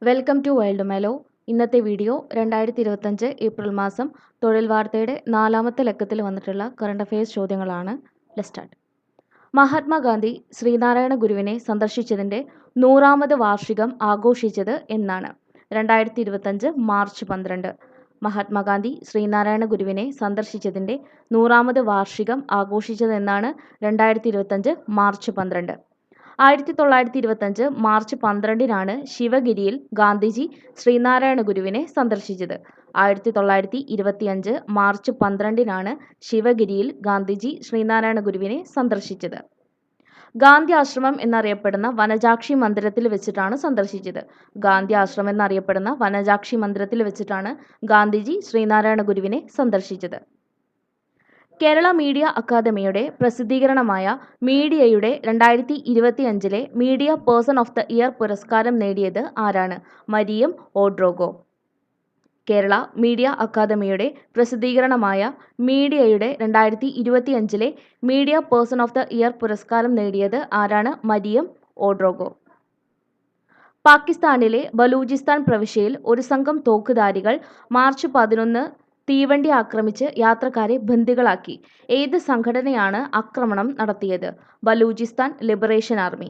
Welcome to wild mellow. ഇന്നത്തെ video 2025 April മാസം തൊഴിൽ വാർത്തയുടെ 4ാമത്തെ ലക്കത്തിൽ വന്നിട്ടുള്ള കറണ്ട് അഫയേഴ്സ് ചോദ്യങ്ങളാണ്. Let's start. മഹാത്മാഗാന്ധി ശ്രീനാരായണ ഗുരുവിനെ സന്ദർശിച്ചതിൻ്റെ 100ാമത് വാർഷികം ആഘോഷിച്ചത് എന്നാണ്? 2025 മാർച്ച് 12. മഹാത്മാഗാന്ധി ശ്രീനാരായണ ഗുരുവിനെ സന്ദർശിച്ചതിൻ്റെ 100ാമത് വാർഷികം ആഘോഷിച്ചതെന്നാണ്? 2025 മാർച്ച് 12. 1925 മാർച്ച് 12-നാണ് ശിവഗിരിയിൽ ഗാന്ധിജി ശ്രീനാരായണ ഗുരുവിനെ സന്ദർശിച്ചത്. 1925 മാർച്ച് 12-നാണ് ശിവഗിരിയിൽ ഗാന്ധിജി ശ്രീനാരായണ ഗുരുവിനെ സന്ദർശിച്ചത്. ഗാന്ധി ആശ്രമം എന്നറിയപ്പെടുന്ന വനജാക്ഷി മന്ദിരത്തിൽ വെച്ചിട്ടാണ് സന്ദർശിച്ചത്. ഗാന്ധി ആശ്രമം എന്നറിയപ്പെടുന്ന വനജാക്ഷി മന്ദിരത്തിൽ വെച്ചിട്ടാണ് ഗാന്ധിജി ശ്രീനാരായണ ഗുരുവിനെ സന്ദർശിച്ചത്. കേരള മീഡിയ അക്കാദമിയുടെ പ്രസിദ്ധീകരണമായ മീഡിയയുടെ 2025 media person of the year പുരസ്കാരം നേടിയത് ആരാണ്? മരിയം ഓഡ്രോഗോ. കേരള മീഡിയ അക്കാദമിയുടെ പ്രസിദ്ധീകരണമായ മീഡിയയുടെ 2025 media person of the year പുരസ്കാരം നേടിയത് ആരാണ്? മരിയം ഓഡ്രോഗോ. പാകിസ്ഥാനിലെ ബലൂചിസ്ഥാൻ പ്രവിശ്യയിൽ ഒരു സംഘം തോക്കുധാരികൾ മാർച്ച് 11 തീവണ്ടി ആക്രമിച്ച് യാത്രക്കാരെ ബന്ദികളാക്കി. ഏത് സംഘടനയാണ് ആക്രമണം നടത്തിയത്? Balochistan liberation army.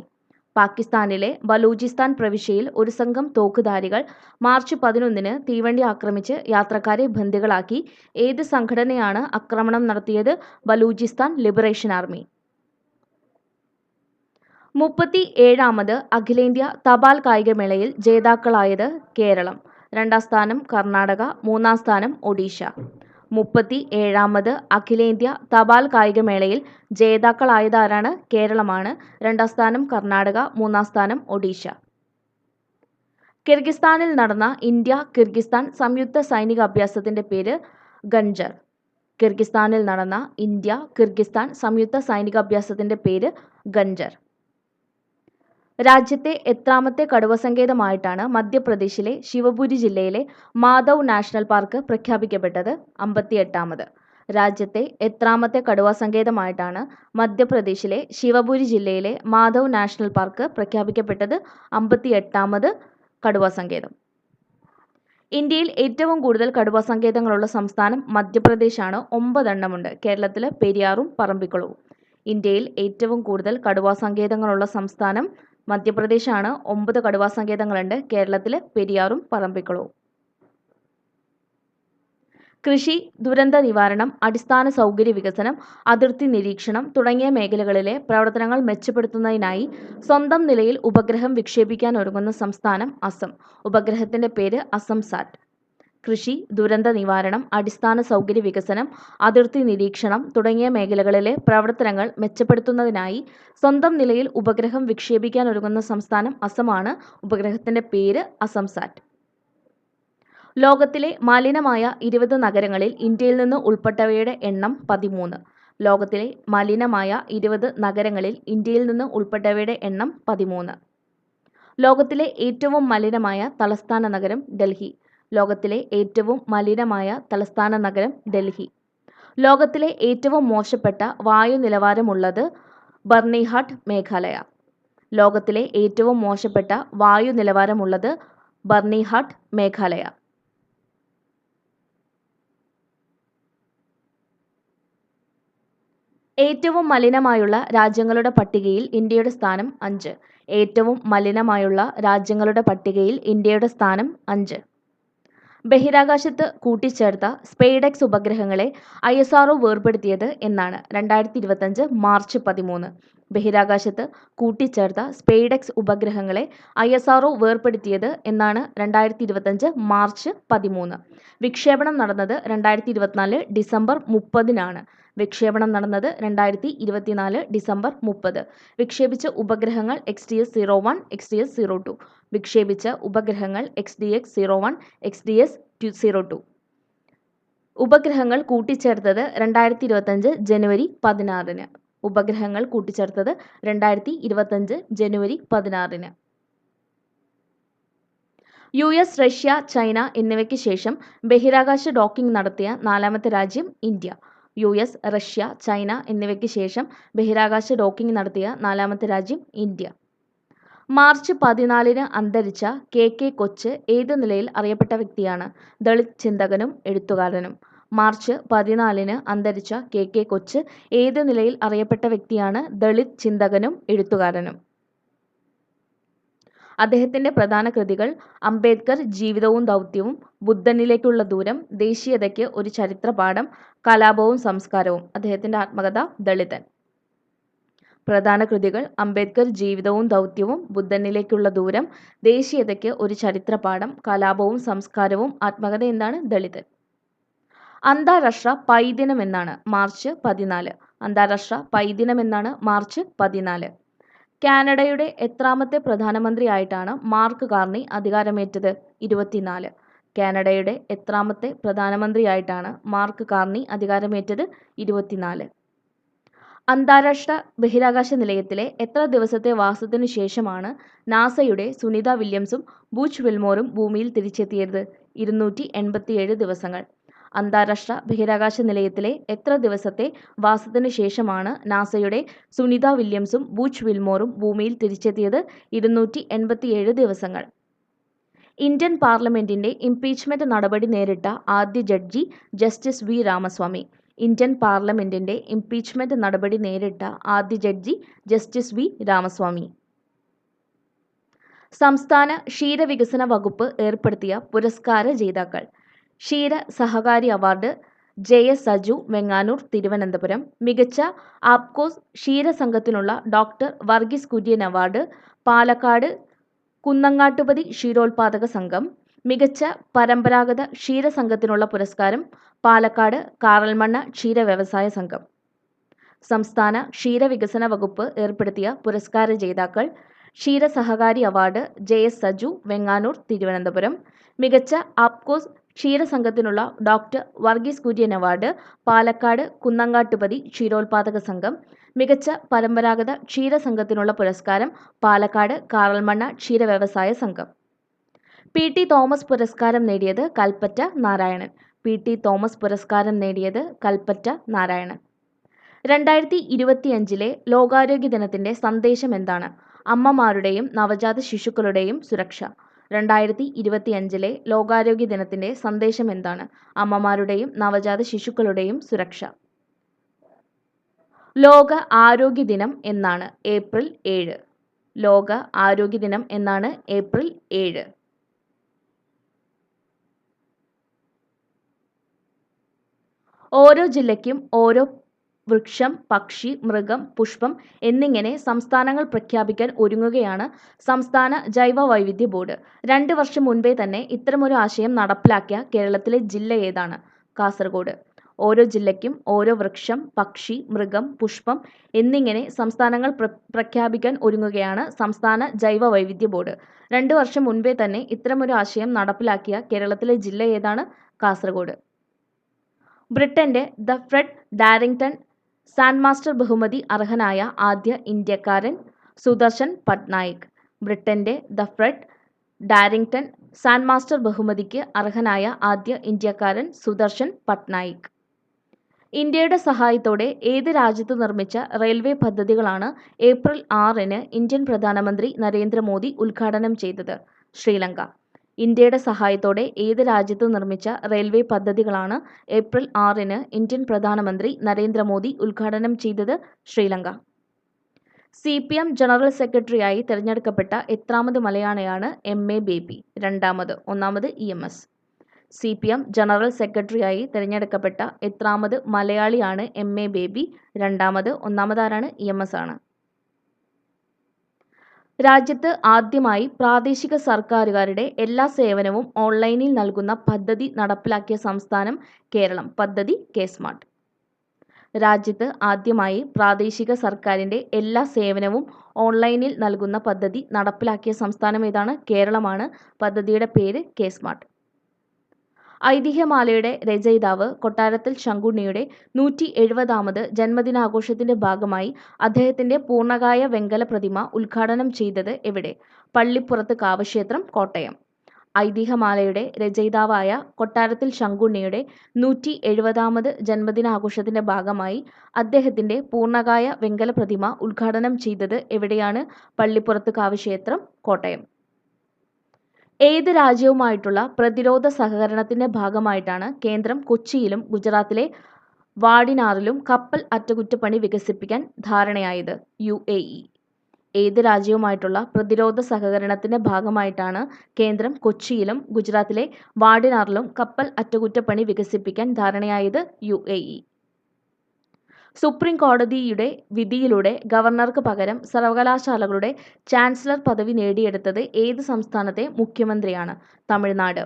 പാകിസ്ഥാനിലെ ബലൂചിസ്ഥാൻ പ്രവിശ്യയിൽ ഒരു സംഘം തോക്കുധാരികൾ മാർച്ച് 11 തീവണ്ടി ആക്രമിച്ച് യാത്രക്കാരെ ബന്ദികളാക്കി. ഏത് സംഘടനയാണ് ആക്രമണം നടത്തിയത്? Balochistan liberation army. 37ാമത് അഖിലേന്ത്യാ തപാൽ കായികമേളയിൽ ജേതാക്കളായത് കേരളം. 2ാം സ്ഥാനം കർണാടക, 3ാം സ്ഥാനം ഒഡീഷ. 37ാമത് അഖിലേന്ത്യാ തപാൽ കായികമേളയിൽ ജേതാക്കളായതാരാണ്? കേരളമാണ്. 2ാം സ്ഥാനം കർണാടക, 3ാം സ്ഥാനം ഒഡീഷ. കിർഗിസ്ഥാനിൽ നടന്ന ഇന്ത്യ കിർഗിസ്ഥാൻ സംയുക്ത സൈനിക അഭ്യാസത്തിന്റെ പേര് ഗൻജർ. കിർഗിസ്ഥാനിൽ നടന്ന ഇന്ത്യ കിർഗിസ്ഥാൻ സംയുക്ത സൈനികാഭ്യാസത്തിന്റെ പേര് ഗൻജർ. രാജ്യത്തെ എത്രാമത്തെ കടുവ സങ്കേതമായിട്ടാണ് മധ്യപ്രദേശിലെ ശിവപുരി ജില്ലയിലെ മാധവ് നാഷണൽ പാർക്ക് പ്രഖ്യാപിക്കപ്പെട്ടത്? 58ാമത്. രാജ്യത്തെ എത്രാമത്തെ കടുവ സങ്കേതമായിട്ടാണ് മധ്യപ്രദേശിലെ ശിവപുരി ജില്ലയിലെ മാധവ് നാഷണൽ പാർക്ക് പ്രഖ്യാപിക്കപ്പെട്ടത്? 58ാമത് കടുവ സങ്കേതം. ഇന്ത്യയിൽ ഏറ്റവും കൂടുതൽ കടുവ സങ്കേതങ്ങളുള്ള സംസ്ഥാനം മധ്യപ്രദേശാണ്. 9 എണ്ണമുണ്ട്. കേരളത്തിൽ പെരിയാറും പറമ്പിക്കുളവും. ഇന്ത്യയിൽ ഏറ്റവും കൂടുതൽ കടുവ സങ്കേതങ്ങളുള്ള സംസ്ഥാനം മധ്യപ്രദേശാണ്. 9 കടുവ സങ്കേതങ്ങളുണ്ട്. കേരളത്തിൽ പെരിയാറും പറമ്പിക്കുളവും. കൃഷി, ദുരന്ത നിവാരണം, അടിസ്ഥാന സൗകര്യ വികസനം, അതിർത്തി നിരീക്ഷണം തുടങ്ങിയ മേഖലകളിലെ പ്രവർത്തനങ്ങൾ മെച്ചപ്പെടുത്തുന്നതിനായി സ്വന്തം നിലയിൽ ഉപഗ്രഹം വിക്ഷേപിക്കാൻ ഒരുങ്ങുന്ന സംസ്ഥാനം അസം. ഉപഗ്രഹത്തിന്റെ പേര് അസംസാറ്റ്. കൃഷി, ദുരന്ത നിവാരണം, അടിസ്ഥാന സൗകര്യ വികസനം, അതിർത്തി നിരീക്ഷണം തുടങ്ങിയ മേഖലകളിലെ പ്രവർത്തനങ്ങൾ മെച്ചപ്പെടുത്തുന്നതിനായി സ്വന്തം നിലയിൽ ഉപഗ്രഹം വിക്ഷേപിക്കാൻ ഒരുങ്ങുന്ന സംസ്ഥാനം അസമാണ്. ഉപഗ്രഹത്തിന്റെ പേര് അസംസാറ്റ്. ലോകത്തിലെ മലിനമായ 20 നഗരങ്ങളിൽ ഇന്ത്യയിൽ നിന്ന് ഉൾപ്പെട്ടവയുടെ എണ്ണം 13. ലോകത്തിലെ മലിനമായ 20 നഗരങ്ങളിൽ ഇന്ത്യയിൽ നിന്ന് ഉൾപ്പെട്ടവയുടെ എണ്ണം 13. ലോകത്തിലെ ഏറ്റവും മലിനമായ തലസ്ഥാന നഗരം ഡൽഹി. ലോകത്തിലെ ഏറ്റവും മലിനമായ തലസ്ഥാന നഗരം ഡൽഹി. ലോകത്തിലെ ഏറ്റവും മോശപ്പെട്ട വായു നിലവാരമുള്ളത് ബർണിഹാട്ട്, മേഘാലയ. ലോകത്തിലെ ഏറ്റവും മോശപ്പെട്ട വായു നിലവാരമുള്ളത് ബർണിഹാട്ട്, മേഘാലയ. ഏറ്റവും മലിനമായുള്ള രാജ്യങ്ങളുടെ പട്ടികയിൽ ഇന്ത്യയുടെ സ്ഥാനം 5. ഏറ്റവും മലിനമായുള്ള രാജ്യങ്ങളുടെ പട്ടികയിൽ ഇന്ത്യയുടെ സ്ഥാനം 5. ബഹിരാകാശത്ത് കൂട്ടിച്ചേർത്ത സ്പെയ്ഡെക്സ് ഉപഗ്രഹങ്ങളെ ISRO വേർപെടുത്തിയത് എന്നാണ്? 2025 മാർച്ച് 13. ബഹിരാകാശത്ത് കൂട്ടിച്ചേർത്ത സ്പെയ്ഡെക്സ് ഉപഗ്രഹങ്ങളെ ISRO വേർപെടുത്തിയത് എന്നാണ്? 2025 മാർച്ച് 13. വിക്ഷേപണം നടന്നത് 2024 ഡിസംബർ 30-നാണ്. വിക്ഷേപണം നടന്നത് 2024 ഡിസംബർ 30. വിക്ഷേപിച്ച ഉപഗ്രഹങ്ങൾ XDS-01, XDS-02. വിക്ഷേപിച്ച ഉപഗ്രഹങ്ങൾ XDX-01, XDS-02. ഉപഗ്രഹങ്ങൾ കൂട്ടിച്ചേർത്തത് 2025 ജനുവരി 16-ന്. ഉപഗ്രഹങ്ങൾ കൂട്ടിച്ചേർത്തത് 2025 ജനുവരി 16-ന്. US, റഷ്യ, ചൈന എന്നിവയ്ക്ക് ശേഷം ബഹിരാകാശ ഡോക്കിംഗ് നടത്തിയ 4ാമത്തെ രാജ്യം ഇന്ത്യ. US, റഷ്യ, ചൈന എന്നിവയ്ക്ക് ശേഷം ബഹിരാകാശ ഡോക്കിംഗ് നടത്തിയ 4ാമത്തെ രാജ്യം ഇന്ത്യ. മാർച്ച് 14 അന്തരിച്ച കെ കൊച്ച് ഏത് നിലയിൽ അറിയപ്പെട്ട വ്യക്തിയാണ്? ദളിത് ചിന്തകനും എഴുത്തുകാരനും. മാർച്ച് 14 അന്തരിച്ച കെ കൊച്ച് ഏത് നിലയിൽ അറിയപ്പെട്ട വ്യക്തിയാണ്? ദളിത് ചിന്തകനും എഴുത്തുകാരനും. അദ്ദേഹത്തിന്റെ പ്രധാന കൃതികൾ അംബേദ്കർ ജീവിതവും ദൗത്യവും, ബുദ്ധനിലേക്കുള്ള ദൂരം, ദേശീയതയ്ക്ക് ഒരു ചരിത്രപാഠം, കലാപവും സംസ്കാരവും. അദ്ദേഹത്തിന്റെ ആത്മകഥ ദളിതൻ. പ്രധാന കൃതികൾ അംബേദ്കർ ജീവിതവും ദൗത്യവും, ബുദ്ധനിലേക്കുള്ള ദൂരം, ദേശീയതയ്ക്ക് ഒരു ചരിത്രപാഠം, കലാപവും സംസ്കാരവും. ആത്മകഥ എന്താണ്? ദളിതൻ. അന്താരാഷ്ട്ര പൈദിനം എന്നാണ്? മാർച്ച് 14. അന്താരാഷ്ട്ര പൈദിനം എന്നാണ്? മാർച്ച് 14. കാനഡയുടെ എത്രാമത്തെ പ്രധാനമന്ത്രിയായിട്ടാണ് മാർക്ക് കാർണി അധികാരമേറ്റത്? 24. കാനഡയുടെ എത്രാമത്തെ പ്രധാനമന്ത്രിയായിട്ടാണ് മാർക്ക് കാർണി അധികാരമേറ്റത്? 24. അന്താരാഷ്ട്ര ബഹിരാകാശ നിലയത്തിലെ എത്ര ദിവസത്തെ വാസത്തിനു ശേഷമാണ് നാസയുടെ സുനിത വില്യംസും ബൂച്ച് വിൽമോറും ഭൂമിയിൽ തിരിച്ചെത്തിയത്? 287 ദിവസങ്ങൾ. അന്താരാഷ്ട്ര ബഹിരാകാശ നിലയത്തിലെ എത്ര ദിവസത്തെ വാസത്തിനു ശേഷമാണ് നാസയുടെ സുനിത വില്യംസും ബൂച്ച് വിൽമോറും ഭൂമിയിൽ തിരിച്ചെത്തിയത്? 287 ദിവസങ്ങൾ. ഇന്ത്യൻ പാർലമെന്റിന്റെ ഇംപീച്ച്മെന്റ് നടപടി നേരിട്ട ആദ്യ judge justice V Ramaswamy. Indian പാർലമെന്റിന്റെ ഇംപീച്ച്മെന്റ് നടപടി നേരിട്ട ആദ്യ ജഡ്ജി ജസ്റ്റിസ് വി രാമസ്വാമി. സംസ്ഥാന ക്ഷീരവികസന വകുപ്പ് ഏർപ്പെടുത്തിയ പുരസ്കാര ജേതാക്കൾ. ക്ഷീര സഹകാരി അവാർഡ് JS സജു, വെങ്ങാനൂർ, തിരുവനന്തപുരം. മികച്ച ആപ്കോസ് ക്ഷീരസംഘത്തിനുള്ള ഡോക്ടർ വർഗീസ് കുര്യൻ അവാർഡ് പാലക്കാട് കുന്നങ്ങാട്ടുപതി ക്ഷീരോത്പാദക സംഘം. മികച്ച പരമ്പരാഗത ക്ഷീരസംഘത്തിനുള്ള പുരസ്കാരം പാലക്കാട് കാറൽമണ്ണ ക്ഷീര വ്യവസായ സംഘം. സംസ്ഥാന ക്ഷീരവികസന വകുപ്പ് ഏർപ്പെടുത്തിയ പുരസ്കാര ജേതാക്കൾ. ക്ഷീര സഹകാരി അവാർഡ് JS സജു, വെങ്ങാനൂർ, തിരുവനന്തപുരം. മികച്ച ആപ്കോസ് ക്ഷീരസംഘത്തിനുള്ള ഡോക്ടർ വർഗീസ് കുര്യൻ അവാർഡ് പാലക്കാട് കുന്നങ്ങാട്ടുപതി ക്ഷീരോത്പാദക സംഘം. മികച്ച പരമ്പരാഗത ക്ഷീരസംഘത്തിനുള്ള പുരസ്കാരം പാലക്കാട് കാറൽമണ്ണ ക്ഷീര വ്യവസായ സംഘം. PT തോമസ് പുരസ്കാരം നേടിയത് കൽപ്പറ്റ നാരായണൻ. PT തോമസ് പുരസ്കാരം നേടിയത് കൽപ്പറ്റ നാരായണൻ. 2025 ലോകാരോഗ്യ ദിനത്തിന്റെ സന്ദേശം എന്താണ്? അമ്മമാരുടെയും നവജാത ശിശുക്കളുടെയും സുരക്ഷ. 2025 ലോകാരോഗ്യ ദിനത്തിന്റെ സന്ദേശം എന്താണ്? അമ്മമാരുടെയും നവജാത ശിശുക്കളുടെയും സുരക്ഷ. ലോക ആരോഗ്യ ദിനം എന്നാണ്? ഏപ്രിൽ 7. ലോക ആരോഗ്യ ദിനം എന്നാണ്? ഏപ്രിൽ 7. ഓരോ ജില്ലയ്ക്കും ഓരോ വൃക്ഷം, പക്ഷി, മൃഗം, പുഷ്പം എന്നിങ്ങനെ സംസ്ഥാനങ്ങൾ പ്രഖ്യാപിക്കാൻ ഒരുങ്ങുകയാണ് സംസ്ഥാന ജൈവ വൈവിധ്യ ബോർഡ്. 2 വർഷം മുൻപേ തന്നെ ഇത്തരമൊരു ആശയം നടപ്പിലാക്കിയ കേരളത്തിലെ ജില്ല ഏതാണ്? കാസർഗോഡ്. ഓരോ ജില്ലയ്ക്കും ഓരോ വൃക്ഷം, പക്ഷി, മൃഗം, പുഷ്പം എന്നിങ്ങനെ സംസ്ഥാനങ്ങൾ പ്രഖ്യാപിക്കാൻ ഒരുങ്ങുകയാണ് സംസ്ഥാന ജൈവ വൈവിധ്യ ബോർഡ്. 2 വർഷം മുൻപേ തന്നെ ഇത്തരമൊരു ആശയം നടപ്പിലാക്കിയ കേരളത്തിലെ ജില്ല ഏതാണ്? കാസർഗോഡ്. ബ്രിട്ടന്റെ the Fred Darrington sand master ബഹുമതി അർഹനായ ആദ്യ ഇന്ത്യക്കാരൻ സുദർശൻ പട്നായിക്. ബ്രിട്ടന്റെ the Fred Darrington sand master ബഹുമതിക്ക് അർഹനായ ആദ്യ ഇന്ത്യക്കാരൻ സുദർശൻ പട്നായിക്. ഇന്ത്യയുടെ സഹായത്തോടെ ഏത് രാജ്യത്ത് നിർമ്മിച്ച റെയിൽവേ പദ്ധതികളാണ് ഏപ്രിൽ 6 ഇന്ത്യൻ പ്രധാനമന്ത്രി നരേന്ദ്രമോദി ഉദ്ഘാടനം ചെയ്തത്? ശ്രീലങ്ക. ഇന്ത്യയുടെ സഹായത്തോടെ ഏത് രാജ്യത്ത് നിർമ്മിച്ച റെയിൽവേ പദ്ധതികളാണ് ഏപ്രിൽ 6 ഇന്ത്യൻ പ്രധാനമന്ത്രി നരേന്ദ്രമോദി ഉദ്ഘാടനം ചെയ്തത്? ശ്രീലങ്ക. CPM ജനറൽ സെക്രട്ടറിയായി തിരഞ്ഞെടുക്കപ്പെട്ട എത്രാമത് മലയാളിയാണ്? MA baby. 2. 1. EMS. CPM general സെക്രട്ടറിയായി തിരഞ്ഞെടുക്കപ്പെട്ട എത്രാമത് മലയാളിയാണ്? MA baby. 2. 1. ആരാണ്? EMS ആണ്. രാജ്യത്ത് ആദ്യമായി പ്രാദേശിക സർക്കാരുകാരുടെ എല്ലാ സേവനവും ഓൺലൈനിൽ നൽകുന്ന പദ്ധതി നടപ്പിലാക്കിയ സംസ്ഥാനം കേരളം. പദ്ധതി K-സ്മാർട്ട്. രാജ്യത്ത് ആദ്യമായി പ്രാദേശിക സർക്കാരിന്റെ എല്ലാ സേവനവും ഓൺലൈനിൽ നൽകുന്ന പദ്ധതി നടപ്പിലാക്കിയ സംസ്ഥാനം ഏതാണ്? കേരളമാണ്. പദ്ധതിയുടെ പേര് K-സ്മാർട്ട്. ഐതിഹ്യമാലയുടെ രചയിതാവ് കൊട്ടാരത്തിൽ ശങ്കുണ്ണിയുടെ 170ാമത് ജന്മദിനാഘോഷത്തിന്റെ ഭാഗമായി അദ്ദേഹത്തിന്റെ പൂർണ്ണകായ വെങ്കല പ്രതിമ ഉദ്ഘാടനം ചെയ്തത് എവിടെ? പള്ളിപ്പുറത്ത് കാവക്ഷേത്രം, കോട്ടയം. ഐതിഹ്യമാലയുടെ രചയിതാവായ കൊട്ടാരത്തിൽ ശങ്കുണ്ണിയുടെ 170ാമത് ജന്മദിനാഘോഷത്തിന്റെ ഭാഗമായി അദ്ദേഹത്തിന്റെ പൂർണ്ണകായ വെങ്കല പ്രതിമ ഉദ്ഘാടനം ചെയ്തത് എവിടെയാണ്? പള്ളിപ്പുറത്ത് കാവുക്ഷേത്രം, കോട്ടയം. ഏത് രാജ്യവുമായിട്ടുള്ള പ്രതിരോധ സഹകരണത്തിന്റെ ഭാഗമായിട്ടാണ് കേന്ദ്രം കൊച്ചിയിലും ഗുജറാത്തിലെ വാടിനാറിലും കപ്പൽ അറ്റകുറ്റപ്പണി വികസിപ്പിക്കാൻ ധാരണയായത്? UAE. ഏത് രാജ്യവുമായിട്ടുള്ള പ്രതിരോധ സഹകരണത്തിന്റെ ഭാഗമായിട്ടാണ് കേന്ദ്രം കൊച്ചിയിലും ഗുജറാത്തിലെ വാടിനാറിലും കപ്പൽ അറ്റകുറ്റപ്പണി വികസിപ്പിക്കാൻ ധാരണയായത്? UAE. സുപ്രീം കോടതിയുടെ വിധിയിലൂടെ ഗവർണർക്ക് പകരം സർവകലാശാലകളുടെ ചാൻസലർ പദവി നേടിയെടുത്തത് ഏത് സംസ്ഥാനത്തെ മുഖ്യമന്ത്രിയാണ്? തമിഴ്നാട്.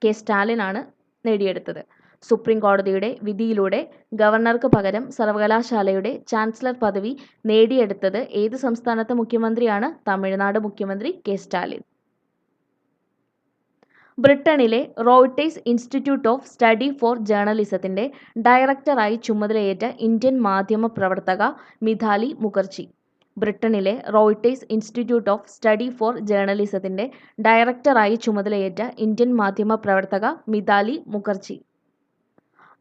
കെ. സ്റ്റാലിനാണ് നേടിയെടുത്തത്. സുപ്രീം കോടതിയുടെ വിധിയിലൂടെ ഗവർണർക്ക് പകരം സർവകലാശാലയുടെ ചാൻസലർ പദവി നേടിയെടുത്തത് ഏത് സംസ്ഥാനത്തെ മുഖ്യമന്ത്രിയാണ്? തമിഴ്നാട് മുഖ്യമന്ത്രി കെ. സ്റ്റാലിൻ. ബ്രിട്ടനിലെ Reuters Institute of Study for ജേർണലിസത്തിന്റെ ഡയറക്ടറായി ചുമതലയേറ്റ ഇന്ത്യൻ മാധ്യമ പ്രവർത്തക മിതാലി മുഖർജി. ബ്രിട്ടനിലെ Reuters Institute of Study for ജേർണലിസത്തിന്റെ ഡയറക്ടറായി ചുമതലയേറ്റ ഇന്ത്യൻ മാധ്യമ പ്രവർത്തക മിതാലി മുഖർജി.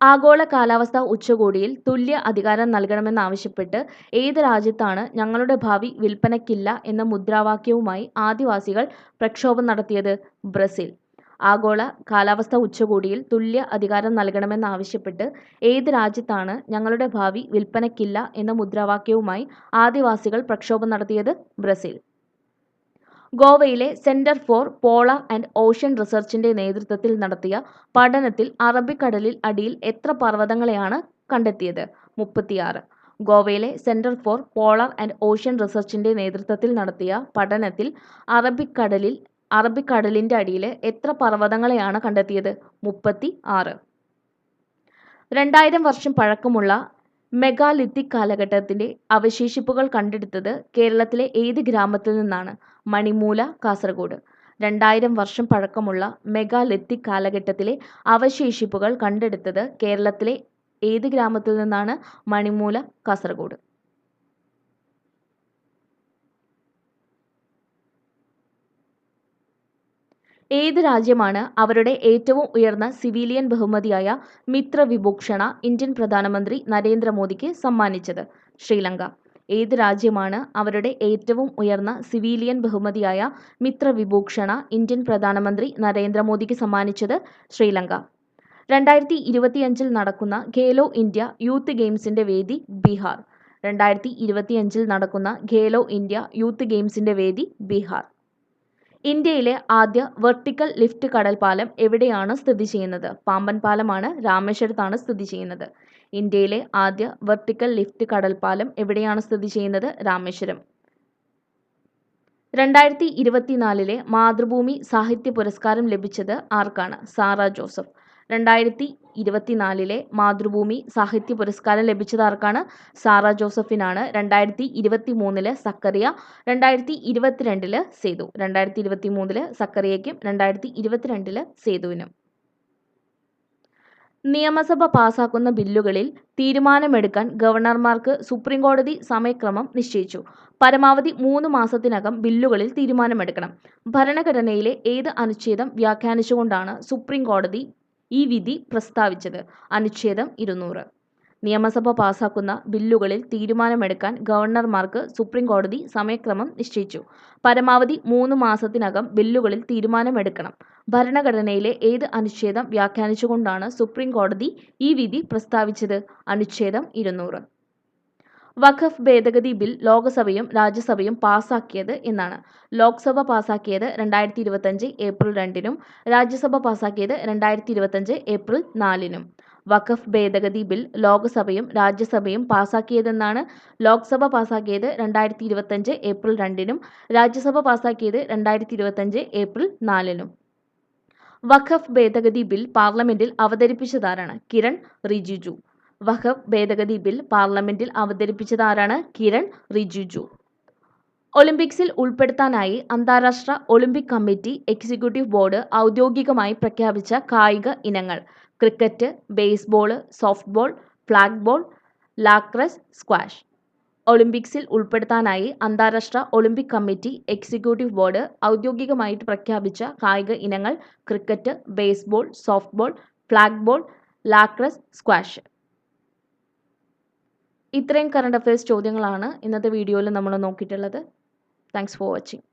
ആഗോള കാലാവസ്ഥാ ഉച്ചകോടിയിൽ തുല്യ അധികാരം നൽകണമെന്നാവശ്യപ്പെട്ട് ഏത് രാജ്യത്താണ് ഞങ്ങളുടെ ഭാവി വിൽപ്പനയ്ക്കില്ല എന്ന മുദ്രാവാക്യവുമായി ആദിവാസികൾ പ്രക്ഷോഭം നടത്തിയത്? ബ്രസീൽ. ആഗോള കാലാവസ്ഥാ ഉച്ചകോടിയിൽ തുല്യ അധികാരം നൽകണമെന്നാവശ്യപ്പെട്ട് ഏത് രാജ്യത്താണ് ഞങ്ങളുടെ ഭാവി വിൽപ്പനയ്ക്കില്ല എന്ന മുദ്രാവാക്യവുമായി ആദിവാസികൾ പ്രക്ഷോഭം നടത്തിയത്? ബ്രസീൽ. ഗോവയിലെ centre for polar and ocean റിസർച്ചിന്റെ നേതൃത്വത്തിൽ നടത്തിയ പഠനത്തിൽ അറബിക്കടലിൽ അടിയിൽ എത്ര പർവ്വതങ്ങളെയാണ് കണ്ടെത്തിയത്? 36. ഗോവയിലെ centre for polar and ocean റിസർച്ചിന്റെ നേതൃത്വത്തിൽ നടത്തിയ പഠനത്തിൽ അറബിക്കടലിന്റെ അടിയിൽ എത്ര പർവ്വതങ്ങളെയാണ് കണ്ടെത്തിയത്? 36. 2000 വർഷം പഴക്കമുള്ള മെഗാലിത്തിക് കാലഘട്ടത്തിന്റെ അവശേഷിപ്പുകൾ കണ്ടെടുത്തത് കേരളത്തിലെ ഏത് ഗ്രാമത്തിൽ നിന്നാണ്? മണിമൂല, കാസർഗോഡ്. 2000 വർഷം പഴക്കമുള്ള മെഗാലിത്തിക് കാലഘട്ടത്തിലെ അവശേഷിപ്പുകൾ കണ്ടെടുത്തത് കേരളത്തിലെ ഏത് ഗ്രാമത്തിൽ നിന്നാണ്? മണിമൂല, കാസർഗോഡ്. ഏത് രാജ്യമാണ് അവരുടെ ഏറ്റവും ഉയർന്ന സിവിലിയൻ ബഹുമതിയായ മിത്ര വിഭൂഷണ ഇന്ത്യൻ പ്രധാനമന്ത്രി നരേന്ദ്രമോദിക്ക് സമ്മാനിച്ചത്? ശ്രീലങ്ക. ഏത് രാജ്യമാണ് അവരുടെ ഏറ്റവും ഉയർന്ന സിവിലിയൻ ബഹുമതിയായ മിത്ര വിഭൂഷണ ഇന്ത്യൻ പ്രധാനമന്ത്രി നരേന്ദ്രമോദിക്ക് സമ്മാനിച്ചത്? ശ്രീലങ്ക. 2025 നടക്കുന്ന ഖേലോ ഇന്ത്യ യൂത്ത് ഗെയിംസിന്റെ വേദി ബീഹാർ. 2025 നടക്കുന്ന ഖേലോ ഇന്ത്യ യൂത്ത് ഗെയിംസിന്റെ വേദി ബീഹാർ. ഇന്ത്യയിലെ ആദ്യ വെർട്ടിക്കൽ ലിഫ്റ്റ് കടൽപ്പാലം എവിടെയാണ് സ്ഥിതി ചെയ്യുന്നത്? പാമ്പൻ പാലമാണ് രാമേശ്വരത്താണ് സ്ഥിതി ചെയ്യുന്നത്. ഇന്ത്യയിലെ ആദ്യ വെർട്ടിക്കൽ ലിഫ്റ്റ് കടൽപ്പാലം എവിടെയാണ് സ്ഥിതി ചെയ്യുന്നത്? രാമേശ്വരം. 2024 മാതൃഭൂമി സാഹിത്യ പുരസ്കാരം ലഭിച്ചത് ആർക്കാണ്? Sara Joseph. 2024 മാതൃഭൂമി സാഹിത്യ പുരസ്കാരം ലഭിച്ചത് ആർക്കാണ്? സാറ ജോസഫിനാണ്. 2023 സക്കറിയ, 2022 സേതു. 2023 സക്കറിയയ്ക്കും 2022 സേതുവിനും. നിയമസഭ പാസാക്കുന്ന ബില്ലുകളിൽ തീരുമാനമെടുക്കാൻ ഗവർണർമാർക്ക് സുപ്രീംകോടതി സമയക്രമം നിശ്ചയിച്ചു. പരമാവധി 3 മാസത്തിനകം ബില്ലുകളിൽ തീരുമാനമെടുക്കണം. ഭരണഘടനയിലെ ഏത് അനുച്ഛേദം വ്യാഖ്യാനിച്ചുകൊണ്ടാണ് സുപ്രീംകോടതി ഈ വിധി പ്രസ്താവിച്ചത്? അനുച്ഛേദം 200. നിയമസഭ പാസാക്കുന്ന ബില്ലുകളിൽ തീരുമാനമെടുക്കാൻ ഗവർണർമാർക്ക് സുപ്രീംകോടതി സമയക്രമം നിശ്ചയിച്ചു. പരമാവധി 3 മാസത്തിനകം ബില്ലുകളിൽ തീരുമാനമെടുക്കണം. ഭരണഘടനയിലെ ഏത് അനുച്ഛേദം വ്യാഖ്യാനിച്ചുകൊണ്ടാണ് സുപ്രീംകോടതി ഈ വിധി പ്രസ്താവിച്ചത്? അനുച്ഛേദം 200. വഖഫ് ഭേദഗതി ബിൽ ലോക്സഭയും രാജ്യസഭയും പാസാക്കിയത് എന്നാണ്? ലോക്സഭ പാസാക്കിയത് 2025 ഏപ്രിൽ 2-നും രാജ്യസഭ പാസാക്കിയത് 2025 ഏപ്രിൽ 4-നും. വഖഫ് ഭേദഗതി ബിൽ ലോക്സഭയും രാജ്യസഭയും പാസാക്കിയതെന്നാണ്? ലോക്സഭ പാസാക്കിയത് 2025 ഏപ്രിൽ 2-നും രാജ്യസഭ പാസാക്കിയത് 2025 ഏപ്രിൽ 4-നും. വഖഫ് ഭേദഗതി ബിൽ പാർലമെന്റിൽ അവതരിപ്പിച്ചതാരാണ്? കിരൺ റിജിജു. വഖഫ് ഭേദഗതി ബിൽ പാർലമെന്റിൽ അവതരിപ്പിച്ചതാരാണ്? കിരൺ റിജിജു. ഒളിമ്പിക്സിൽ ഉൾപ്പെടുത്താനായി അന്താരാഷ്ട്ര ഒളിമ്പിക് കമ്മിറ്റി എക്സിക്യൂട്ടീവ് ബോർഡ് ഔദ്യോഗികമായി പ്രഖ്യാപിച്ച കായിക ഇനങ്ങൾ: cricket, baseball, softball, flag ball, lacrosse, squash. ഒളിമ്പിക്സിൽ ഉൾപ്പെടുത്താനായി അന്താരാഷ്ട്ര ഒളിമ്പിക് കമ്മിറ്റി എക്സിക്യൂട്ടീവ് ബോർഡ് ഔദ്യോഗികമായിട്ട് പ്രഖ്യാപിച്ച കായിക ഇനങ്ങൾ cricket, baseball, softball, flag ball, lacrosse, squash. ഇത്രയും കറണ്ട് അഫയേഴ്സ് ചോദ്യങ്ങളാണ് ഇന്നത്തെ വീഡിയോയിൽ നമ്മൾ നോക്കിയിട്ടുള്ളത്. Thanks for watching.